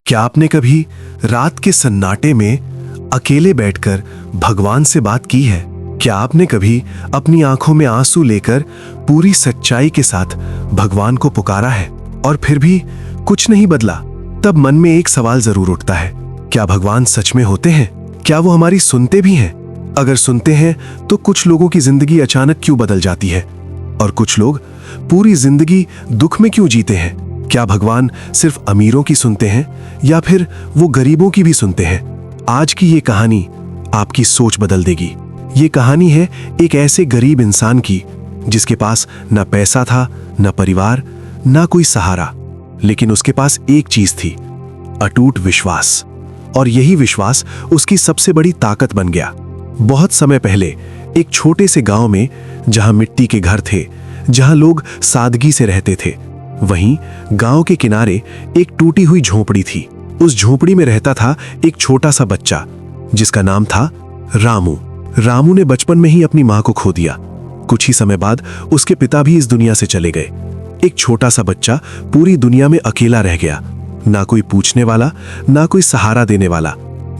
क्या आपने कभी रात के सन्नाटे में अकेले बैठकर भगवान से बात की है? क्या आपने कभी अपनी आंखों में आंसू लेकर पूरी सच्चाई के साथ भगवान को पुकारा है और फिर भी कुछ नहीं बदला? तब मन में एक सवाल जरूर उठता है, क्या भगवान सच में होते हैं? क्या वो हमारी सुनते भी हैं? अगर सुनते हैं तो कुछ लोगों की जिंदगी अचानक क्यों बदल जाती है और कुछ लोग पूरी जिंदगी दुख में क्यों जीते हैं? क्या भगवान सिर्फ अमीरों की सुनते हैं या फिर वो गरीबों की भी सुनते हैं? आज की ये कहानी आपकी सोच बदल देगी। ये कहानी है एक ऐसे गरीब इंसान की जिसके पास न पैसा था, न परिवार, न कोई सहारा, लेकिन उसके पास एक चीज थी, अटूट विश्वास। और यही विश्वास उसकी सबसे बड़ी ताकत बन गया। बहुत समय पहले एक छोटे से गांव में, जहां मिट्टी के घर थे, जहां लोग सादगी से रहते थे, वहीं गांव के किनारे एक टूटी हुई झोपड़ी थी। उस झोपड़ी में रहता था एक छोटा सा बच्चा जिसका नाम था रामू। रामू ने बचपन में ही अपनी मां को खो दिया। कुछ ही समय बाद उसके पिता भी इस दुनिया से चले गए। एक छोटा सा बच्चा पूरी दुनिया में अकेला रह गया, ना कोई पूछने वाला, ना कोई सहारा देने वाला।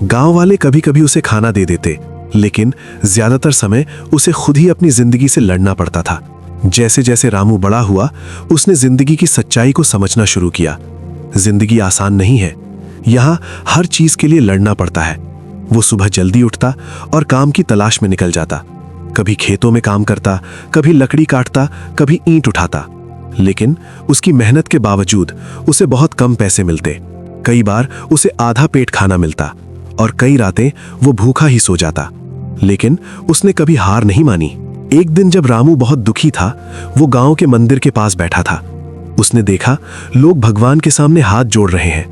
गांव वाले कभी कभी उसे खाना दे देते, लेकिन ज्यादातर समय उसे खुद ही अपनी जिंदगी से लड़ना पड़ता था। जैसे जैसे रामू बड़ा हुआ, उसने जिंदगी की सच्चाई को समझना शुरू किया। जिंदगी आसान नहीं है, यहाँ हर चीज के लिए लड़ना पड़ता है। वो सुबह जल्दी उठता और काम की तलाश में निकल जाता। कभी खेतों में काम करता, कभी लकड़ी काटता, कभी ईंट उठाता। लेकिन उसकी मेहनत के बावजूद उसे बहुत कम पैसे मिलते। कई बार उसे आधा पेट खाना मिलता और कई रातें वो भूखा ही सो जाता। लेकिन उसने कभी हार नहीं मानी। एक दिन जब रामू बहुत दुखी था, वो गांव के मंदिर के पास बैठा था। उसने देखा लोग भगवान के सामने हाथ जोड़ रहे हैं,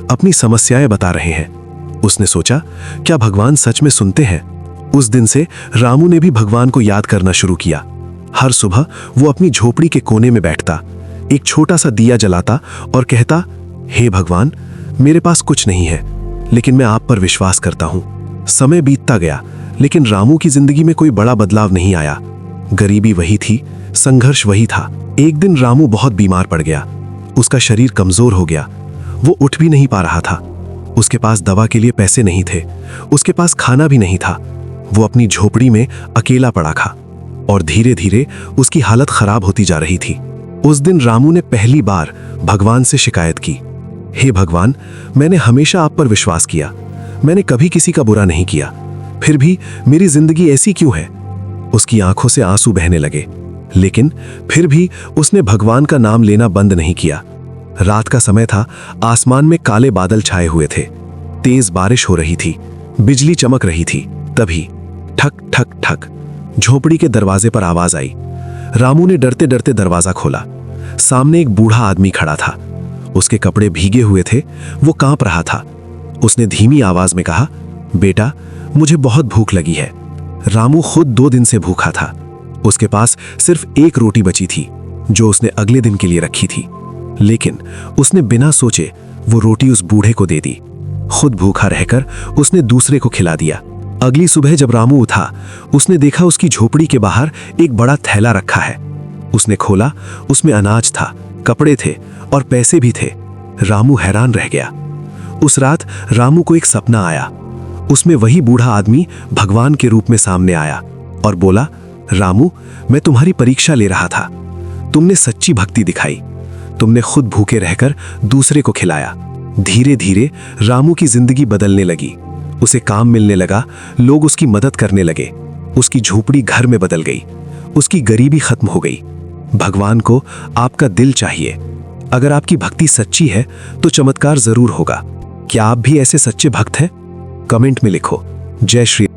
अपनी समस्याएं बता रहे हैं। उसने सोचा, क्या भगवान सच में सुनते हैं? उस दिन से रामू ने भी भगवान को याद करना शुरू किया। हर सुबह वो अपनी झोपड़ी के कोने में बैठता, एक छोटा सा दिया जलाता और कहता, हे भगवान, मेरे पास कुछ नहीं है, लेकिन मैं आप पर विश्वास करता हूं। समय बीतता गया, लेकिन रामू की जिंदगी में कोई बड़ा बदलाव नहीं आया। गरीबी वही थी, संघर्ष वही था। एक दिन रामू बहुत बीमार पड़ गया। उसका शरीर कमजोर हो गया। वो उठ भी नहीं पा रहा था। उसके पास दवा के लिए पैसे नहीं थे, उसके पास खाना भी नहीं था। वो अपनी झोपड़ी में अकेला पड़ा था और धीरे धीरे उसकी हालत खराब होती जा रही थी। उस दिन रामू ने पहली बार भगवान से शिकायत की, हे भगवान, मैंने हमेशा आप पर विश्वास किया, मैंने कभी किसी का बुरा नहीं किया, फिर भी मेरी जिंदगी ऐसी क्यों है? उसकी आंखों से आंसू बहने लगे, लेकिन फिर भी उसने भगवान का नाम लेना बंद नहीं किया। रात का समय था, आसमान में काले बादल छाए हुए थे, तेज बारिश हो रही थी, बिजली चमक रही थी। तभी ठक ठक ठक झोपड़ी के दरवाजे पर आवाज आई। रामू ने डरते डरते दरवाजा खोला। सामने एक बूढ़ा आदमी खड़ा था। उसके कपड़े भीगे हुए थे, वो कांप रहा था। उसने धीमी आवाज में कहा, बेटा, मुझे बहुत भूख लगी है। रामू खुद 2 दिन से भूखा था। उसके पास सिर्फ एक रोटी बची थी, जो उसने अगले दिन के लिए रखी थी। लेकिन उसने बिना सोचे वो रोटी उस बूढ़े को दे दी। खुद भूखा रहकर उसने दूसरे को खिला दिया। अगली सुबह जब रामू उठा, उसने देखा उसकी झोपड़ी के बाहर एक बड़ा थैला रखा है। उसने खोला, उसमें अनाज था, कपड़े थे और पैसे भी थे। रामू हैरान रह गया। उस रात रामू को एक सपना आया। उसमें वही बूढ़ा आदमी भगवान के रूप में सामने आया और बोला, रामू, मैं तुम्हारी परीक्षा ले रहा था। तुमने सच्ची भक्ति दिखाई, तुमने खुद भूखे रहकर दूसरे को खिलाया। धीरे धीरे रामू की जिंदगी बदलने लगी। उसे काम मिलने लगा, लोग उसकी मदद करने लगे। उसकी झोपड़ी घर में बदल गई, उसकी गरीबी खत्म हो गई। भगवान को आपका दिल चाहिए। अगर आपकी भक्ति सच्ची है तो चमत्कार जरूर होगा। क्या आप भी ऐसे सच्चे भक्त हैं? कमेंट में लिखो। जय श्री